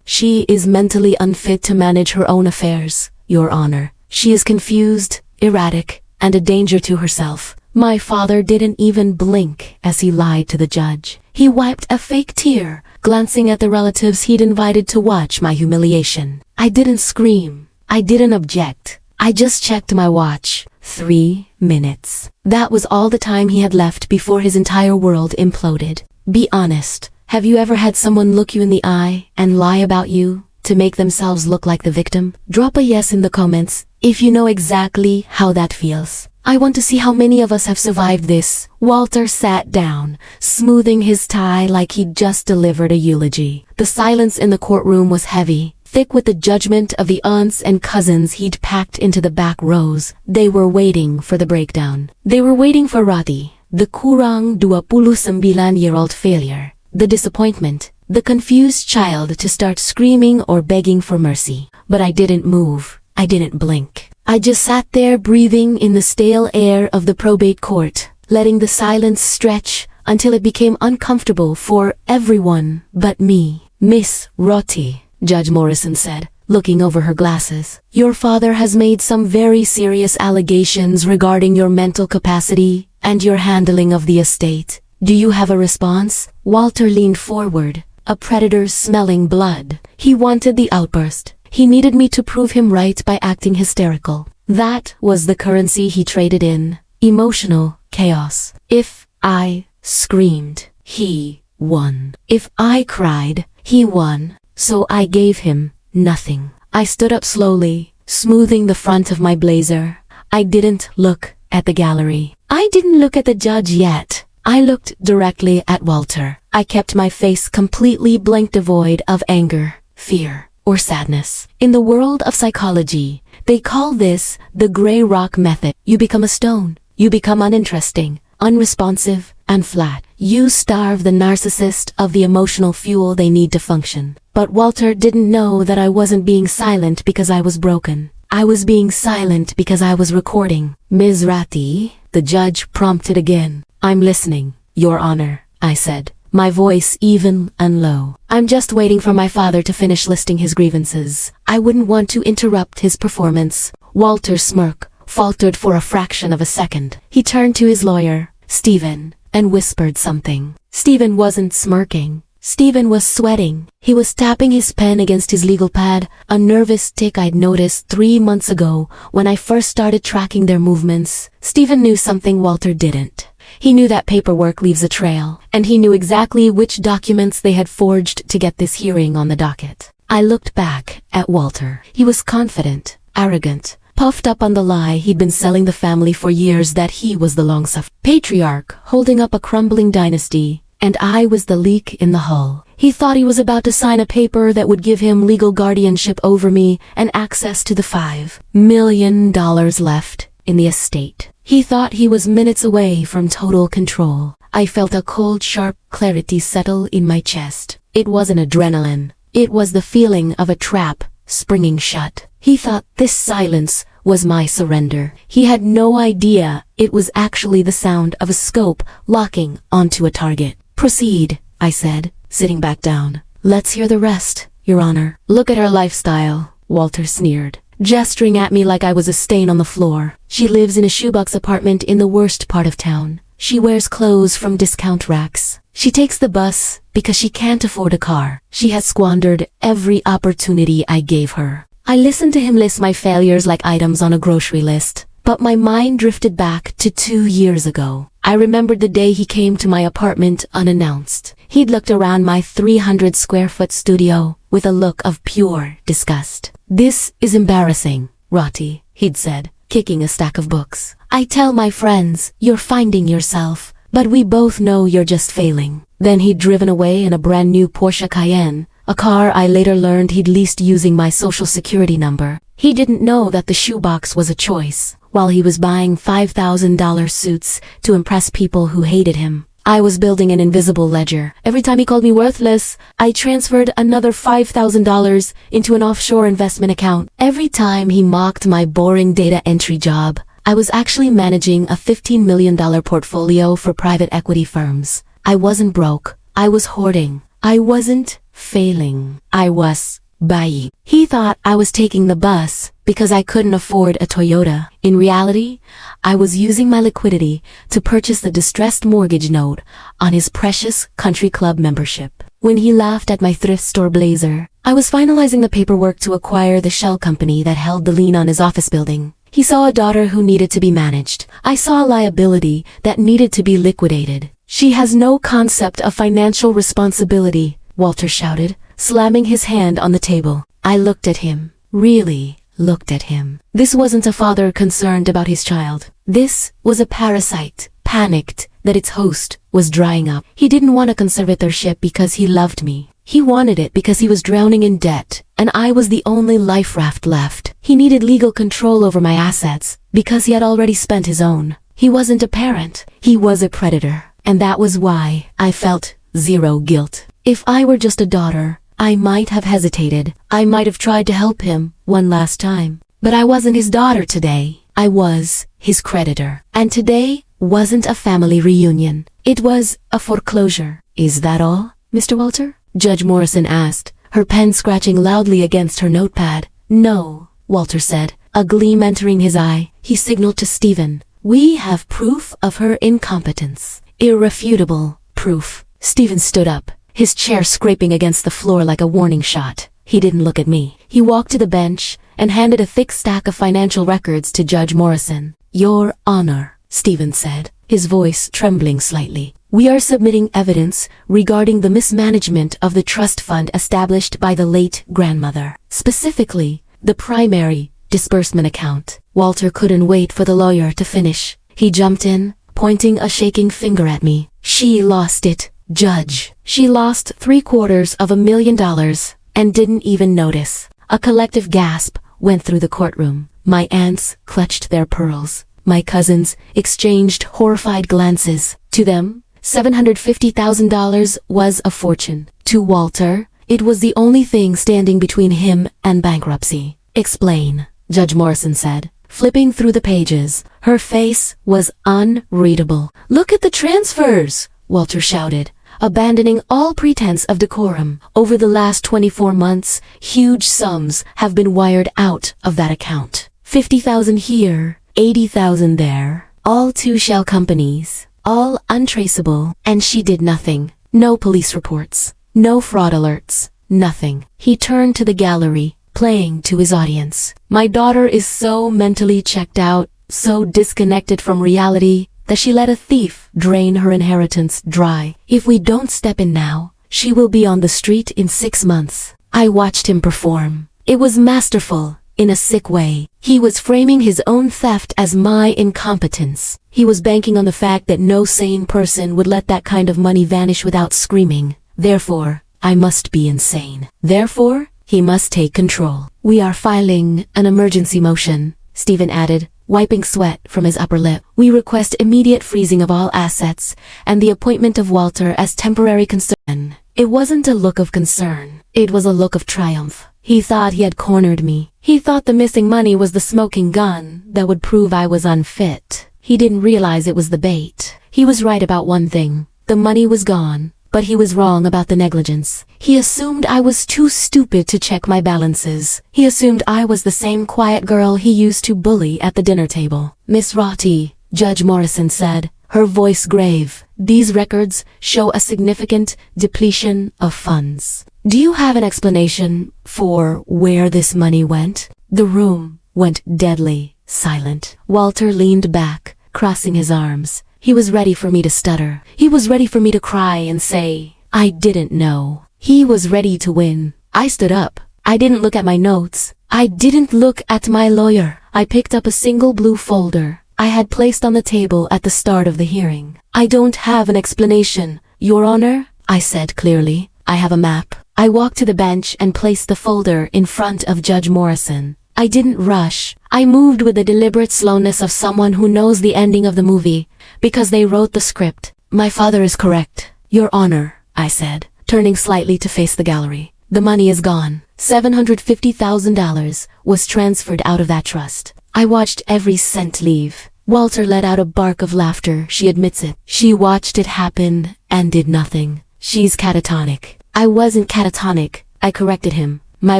She is mentally unfit to manage her own affairs, Your Honor. She is confused, erratic, and a danger to herself. My father didn't even blink as he lied to the judge. He wiped a fake tear, glancing at the relatives he'd invited to watch my humiliation. I didn't scream. I didn't object. I just checked my watch. 3 minutes. That was all the time he had left before his entire world imploded. Be honest. Have you ever had someone look you in the eye and lie about you to make themselves look like the victim? Drop a yes in the comments if you know exactly how that feels. I want to see how many of us have survived this. Walter sat down, smoothing his tie like he'd just delivered a eulogy. The silence in the courtroom was heavy, thick with the judgment of the aunts and cousins he'd packed into the back rows. They were waiting for the breakdown. They were waiting for Rati, the kurang 29-year-old failure, the disappointment, the confused child to start screaming or begging for mercy. But I didn't move. I didn't blink. I just sat there breathing in the stale air of the probate court, letting the silence stretch until it became uncomfortable for everyone but me. Miss Rati, Judge Morrison said, looking over her glasses. Your father has made some very serious allegations regarding your mental capacity and your handling of the estate. Do you have a response? Walter leaned forward, a predator smelling blood. He wanted the outburst. He needed me to prove him right by acting hysterical. That was the currency he traded in. Emotional chaos. If I screamed, he won. If I cried, he won. So I gave him nothing. I stood up slowly, smoothing the front of my blazer. I didn't look at the gallery. I didn't look at the judge yet. I looked directly at Walter. I kept my face completely blank, devoid of anger, fear, or sadness. In the world of psychology, they call this the gray rock method. You become a stone. You become uninteresting, unresponsive, and flat. You starve the narcissist of the emotional fuel they need to function. But Walter didn't know that I wasn't being silent because I was broken. I was being silent because I was recording. Ms. Rati, the judge prompted again. I'm listening, Your Honor, I said, my voice even and low. I'm just waiting for my father to finish listing his grievances. I wouldn't want to interrupt his performance. Walter's smirk faltered for a fraction of a second. He turned to his lawyer, Stephen, and whispered something. Stephen wasn't smirking. Stephen was sweating. He was tapping his pen against his legal pad, a nervous tic I'd noticed 3 months ago when I first started tracking their movements. Stephen knew something Walter didn't. He knew that paperwork leaves a trail, and he knew exactly which documents they had forged to get this hearing on the docket. I looked back at Walter. He was confident, arrogant, puffed up on the lie he'd been selling the family for years that he was the long-suffering patriarch holding up a crumbling dynasty, and I was the leak in the hull. He thought he was about to sign a paper that would give him legal guardianship over me and access to the $5 million left in the estate. He thought he was minutes away from total control. I felt a cold, sharp clarity settle in my chest. It wasn't adrenaline. It was the feeling of a trap springing shut. He thought this silence was my surrender. He had no idea it was actually the sound of a scope locking onto a target. Proceed, I said, sitting back down. Let's hear the rest, Your Honor. Look at her lifestyle, Walter sneered, gesturing at me like I was a stain on the floor. She lives in a shoebox apartment in the worst part of town. She wears clothes from discount racks. She takes the bus because she can't afford a car. She has squandered every opportunity I gave her. I listened to him list my failures like items on a grocery list, but my mind drifted back to 2 years ago. I remembered the day he came to my apartment unannounced. He'd looked around my 300-square-foot studio with a look of pure disgust. This is embarrassing, Rati, he'd said, kicking a stack of books. I tell my friends, you're finding yourself, but we both know you're just failing. Then he'd driven away in a brand new Porsche Cayenne, a car I later learned he'd leased using my social security number. He didn't know that the shoebox was a choice, while he was buying $5,000 suits to impress people who hated him. I was building an invisible ledger. Every time he called me worthless, I transferred another $5,000 into an offshore investment account. Every time he mocked my boring data entry job, I was actually managing a $15 million portfolio for private equity firms. I wasn't broke. I was hoarding. I wasn't failing. I was buying. He thought I was taking the bus because I couldn't afford a Toyota. In reality, I was using my liquidity to purchase the distressed mortgage note on his precious country club membership. When he laughed at my thrift store blazer, I was finalizing the paperwork to acquire the shell company that held the lien on his office building. He saw a daughter who needed to be managed. I saw a liability that needed to be liquidated. She has no concept of financial responsibility, Walter shouted, slamming his hand on the table. I looked at him. Really looked at him. This wasn't a father concerned about his child. This was a parasite, panicked that its host was drying up. He didn't want a conservatorship because he loved me. He wanted it because he was drowning in debt, and I was the only life raft left. He needed legal control over my assets because he had already spent his own. He wasn't a parent. He was a predator. And that was why I felt zero guilt. If I were just a daughter, I might have hesitated. I might have tried to help him one last time. But I wasn't his daughter today. I was his creditor. And today wasn't a family reunion. It was a foreclosure. Is that all, Mr. Walter? Judge Morrison asked, her pen scratching loudly against her notepad. No, Walter said, a gleam entering his eye. He signaled to Stephen. We have proof of her incompetence. Irrefutable proof. Stephen stood up, his chair scraping against the floor like a warning shot. He didn't look at me. He walked to the bench and handed a thick stack of financial records to Judge Morrison. Your Honor, Stephen said, his voice trembling slightly. We are submitting evidence regarding the mismanagement of the trust fund established by the late grandmother. Specifically, the primary disbursement account. Walter couldn't wait for the lawyer to finish. He jumped in, pointing a shaking finger at me. She lost it, Judge. She lost $750,000 and didn't even notice. A collective gasp went through the courtroom. My aunts clutched their pearls. My cousins exchanged horrified glances. To them, $750,000 was a fortune. To Walter, it was the only thing standing between him and bankruptcy. Explain, Judge Morrison said, flipping through the pages. Her face was unreadable. Look at the transfers, Walter shouted, abandoning all pretense of decorum. Over the last 24 months, huge sums have been wired out of that account. 50,000 here, 80,000 there, all to shell companies. All untraceable, and she did nothing. No police reports, no fraud alerts, nothing. He turned to the gallery, playing to his audience. My daughter is so mentally checked out, so disconnected from reality, that she let a thief drain her inheritance dry. If we don't step in now, she will be on the street in 6 months. I watched him perform. It was masterful. In a sick way, he was framing his own theft as my incompetence. He was banking on the fact that no sane person would let that kind of money vanish without screaming. Therefore, I must be insane. Therefore, he must take control. We are filing an emergency motion, Stephen added, wiping sweat from his upper lip. We request immediate freezing of all assets and the appointment of Walter as temporary concern. It wasn't a look of concern. It was a look of triumph. He thought he had cornered me. He thought the missing money was the smoking gun that would prove I was unfit. He didn't realize it was the bait. He was right about one thing. The money was gone, but he was wrong about the negligence. He assumed I was too stupid to check my balances. He assumed I was the same quiet girl he used to bully at the dinner table. Miss Rotty, Judge Morrison said, her voice grave, these records show a significant depletion of funds. Do you have an explanation for where this money went? The room went deadly silent. Walter leaned back, crossing his arms. He was ready for me to stutter. He was ready for me to cry and say, I didn't know. He was ready to win. I stood up. I didn't look at my notes. I didn't look at my lawyer. I picked up a single blue folder I had placed on the table at the start of the hearing. I don't have an explanation, Your Honor, I said clearly. I have a map. I walked to the bench and placed the folder in front of Judge Morrison. I didn't rush. I moved with the deliberate slowness of someone who knows the ending of the movie, because they wrote the script. My father is correct, Your Honor, I said, turning slightly to face the gallery. The money is gone. $750,000 was transferred out of that trust. I watched every cent leave. Walter let out a bark of laughter. She admits it. She watched it happen and did nothing. She's catatonic. I wasn't catatonic, I corrected him, my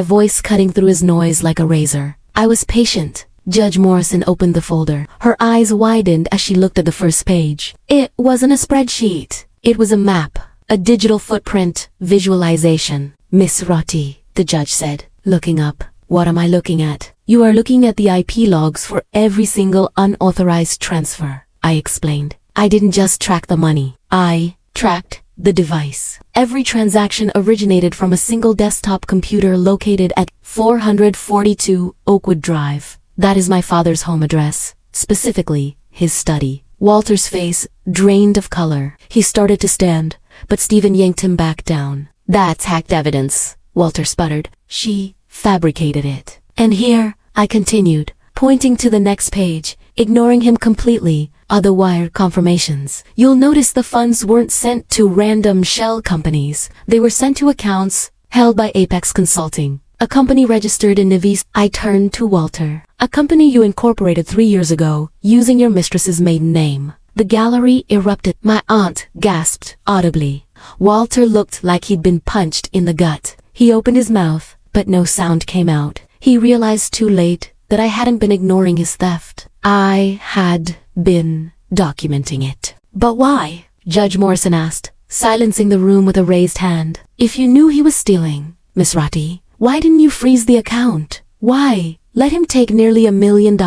voice cutting through his noise like a razor. I was patient. Judge Morrison opened the folder. Her eyes widened as she looked at the first page. It wasn't a spreadsheet. It was a map, a digital footprint, visualization. Miss Rotti, the judge said, looking up. What am I looking at? You are looking at the IP logs for every single unauthorized transfer, I explained. I didn't just track the money. I tracked the device. Every transaction originated from a single desktop computer located at 442 Oakwood Drive. That is my father's home address, specifically his study. Walter's face drained of color. He started to stand, but Stephen yanked him back down. That's hacked evidence, Walter sputtered. She fabricated it. And here, I continued, pointing to the next page, ignoring him completely, are the wire confirmations. You'll notice the funds weren't sent to random shell companies. They were sent to accounts held by Apex Consulting, a company registered in Nevis. I turned to Walter. A company you incorporated 3 years ago, using your mistress's maiden name. The gallery erupted. My aunt gasped audibly. Walter looked like he'd been punched in the gut. He opened his mouth, but no sound came out. He realized too late that I hadn't been ignoring his theft. I had been documenting it. But why? Judge Morrison asked, silencing the room with a raised hand. If you knew he was stealing, Miss Rotti, why didn't you freeze the account? Why let him take nearly $1 million?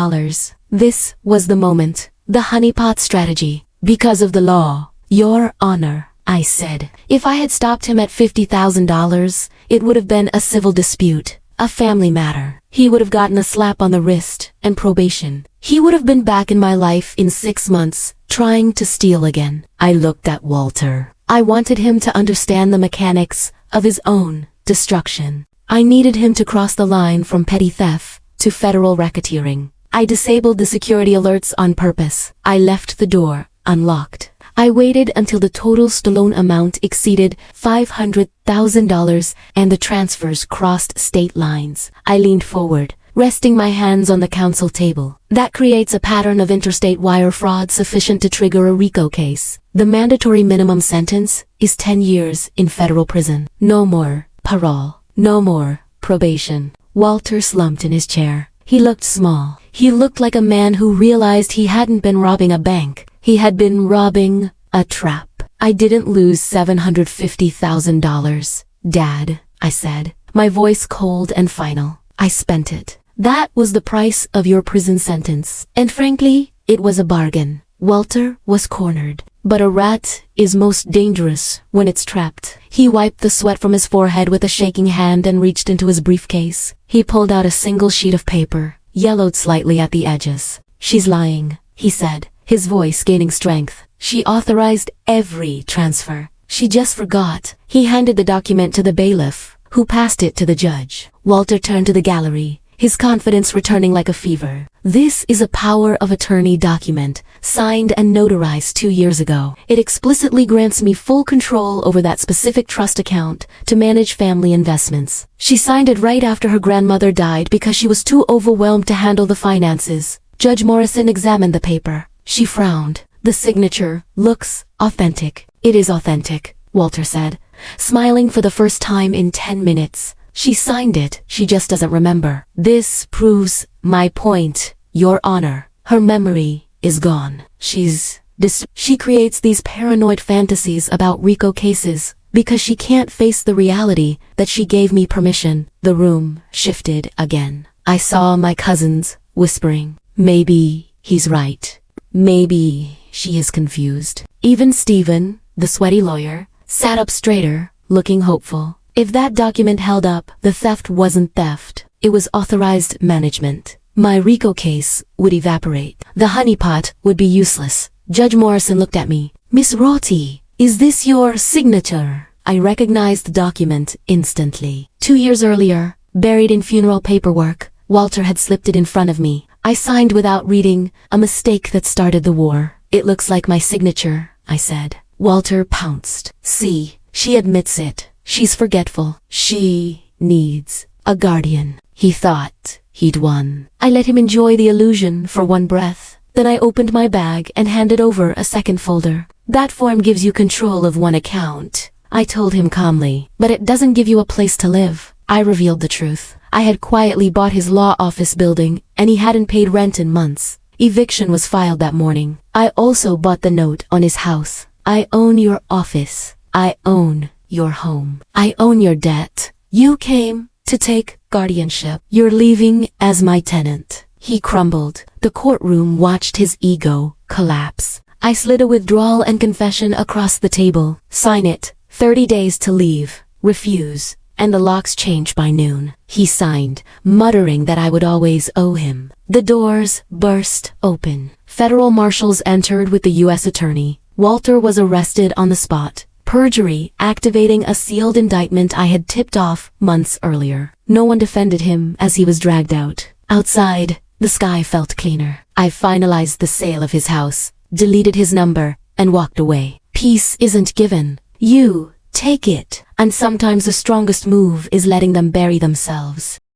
This was the moment. The honeypot strategy. Because of the law. Your Honor, I said. If I had stopped him at $50,000, it would have been a civil dispute. A family matter. He would have gotten a slap on the wrist and probation. He would have been back in my life in 6 months, trying to steal again. I looked at Walter. I wanted him to understand the mechanics of his own destruction. I needed him to cross the line from petty theft to federal racketeering. I disabled the security alerts on purpose. I left the door unlocked. I waited until the total stolen amount exceeded $500,000 and the transfers crossed state lines. I leaned forward, resting my hands on the counsel table. That creates a pattern of interstate wire fraud sufficient to trigger a RICO case. The mandatory minimum sentence is 10 years in federal prison. No more parole. No more probation. Walter slumped in his chair. He looked small. He looked like a man who realized he hadn't been robbing a bank. He had been robbing a trap. I didn't lose $750,000, Dad, I said, my voice cold and final. I spent it. That was the price of your prison sentence. And frankly, it was a bargain. Walter was cornered. But a rat is most dangerous when it's trapped. He wiped the sweat from his forehead with a shaking hand and reached into his briefcase. He pulled out a single sheet of paper, yellowed slightly at the edges. She's lying, he said, his voice gaining strength. She authorized every transfer. She just forgot. He handed the document to the bailiff, who passed it to the judge. Walter turned to the gallery, his confidence returning like a fever. This is a power of attorney document, signed and notarized 2 years ago. It explicitly grants me full control over that specific trust account to manage family investments. She signed it right after her grandmother died because she was too overwhelmed to handle the finances. Judge Morrison examined the paper. She frowned. The signature looks authentic. It is authentic, Walter said, smiling for the first time in 10 minutes. She signed it, she just doesn't remember. This proves my point, Your Honor. Her memory is gone. She creates these paranoid fantasies about RICO cases because she can't face the reality that she gave me permission. The room shifted again. I saw my cousins whispering, maybe he's right. Maybe she is confused. Even Stephen, the sweaty lawyer, sat up straighter, looking hopeful. If that document held up, the theft wasn't theft. It was authorized management. My RICO case would evaporate. The honeypot would be useless. Judge Morrison looked at me. Miss Rotti, is this your signature? I recognized the document instantly. 2 years earlier, buried in funeral paperwork, Walter had slipped it in front of me. I signed without reading, a mistake that started the war. It looks like my signature, I said. Walter pounced. See, she admits it. She's forgetful. She needs a guardian. He thought he'd won. I let him enjoy the illusion for one breath. Then I opened my bag and handed over a second folder. That form gives you control of one account, I told him calmly. But it doesn't give you a place to live. I revealed the truth. I had quietly bought his law office building, and he hadn't paid rent in months. Eviction was filed that morning. I also bought the note on his house. I own your office. I own your home. I own your debt. You came to take guardianship. You're leaving as my tenant. He crumbled. The courtroom watched his ego collapse. I slid a withdrawal and confession across the table. Sign it. 30 days to leave. Refuse. And the locks changed by noon. He signed, muttering that I would always owe him. The doors burst open. Federal marshals entered with the U.S. attorney. Walter was arrested on the spot. Perjury, activating a sealed indictment I had tipped off months earlier. No one defended him as he was dragged out. Outside, the sky felt cleaner. I finalized the sale of his house, deleted his number, and walked away. Peace isn't given. You take it. And sometimes the strongest move is letting them bury themselves.